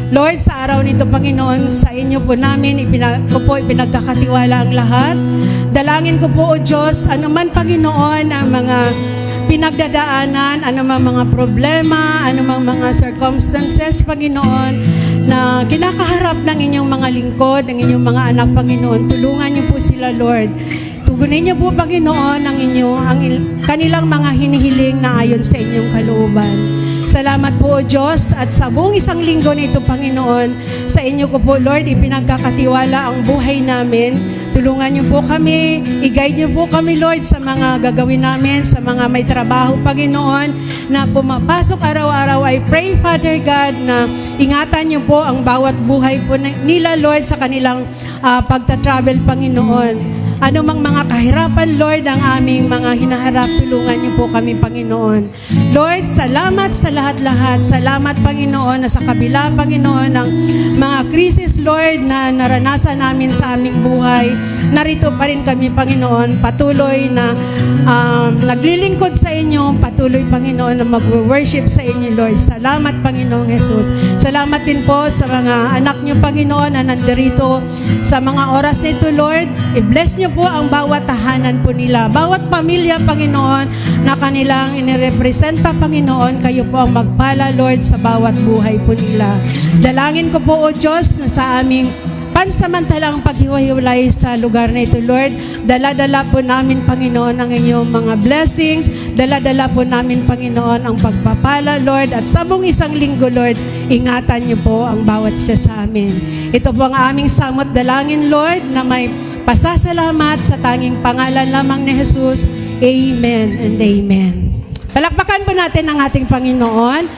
Lord, sa araw nito, Panginoon, sa inyo po namin, ipinagkakatiwala ang lahat. Dalangin ko po, O Diyos, anuman, Panginoon, ang mga pinagdadaanan, anumang mga problema, anumang mga circumstances, Panginoon, na kinakaharap ng inyong mga lingkod, ng inyong mga anak, Panginoon. Tulungan niyo po sila, Lord. Tugunin niyo po, Panginoon, ang kanilang mga hinihiling na ayon sa inyong kalooban. Salamat po, O Diyos, at sa buong isang linggo nito, Panginoon, sa inyo ko po, Lord, ipinagkakatiwala ang buhay namin. Tulungan niyo po kami, i-guide niyo po kami, Lord, sa mga gagawin namin, sa mga may trabaho, Panginoon, na pumapasok araw-araw. I pray, Father God, na ingatan niyo po ang bawat buhay po nila, Lord, sa kanilang pagta-travel, Panginoon. Anumang mga kahirapan, Lord, ang aming mga hinaharap, tulungan niyo po kami, Panginoon. Lord, salamat sa lahat-lahat. Salamat, Panginoon, na sa kabila, Panginoon, ng mga krisis, Lord, na naranasan namin sa aming buhay. Narito pa rin kami, Panginoon, patuloy na naglilingkod sa inyo, patuloy, Panginoon, na mag-worship sa inyo, Lord. Salamat, Panginoong Jesus. Salamat din po sa mga anak niyo, Panginoon, na nandirito sa mga oras na ito, Lord. I-bless niyo po ang bawat tahanan po nila, bawat pamilya, Panginoon, na kanilang inirepresenta, Panginoon. Kayo po ang magpala, Lord, sa bawat buhay po nila. Dalangin ko po, O Diyos, na sa aming pansamantalang paghiwa-hiwalay sa lugar na ito, Lord. Dala-dala po namin, Panginoon, ang inyong mga blessings. Dala-dala po namin, Panginoon, ang pagpapala, Lord. At sa buong isang linggo, Lord, ingatan niyo po ang bawat isa sa amin. Ito po ang aming samot dalangin, Lord, na may pasasalamat sa tanging pangalan lamang ni Jesus. Amen and amen. Palakpakan po natin ang ating Panginoon.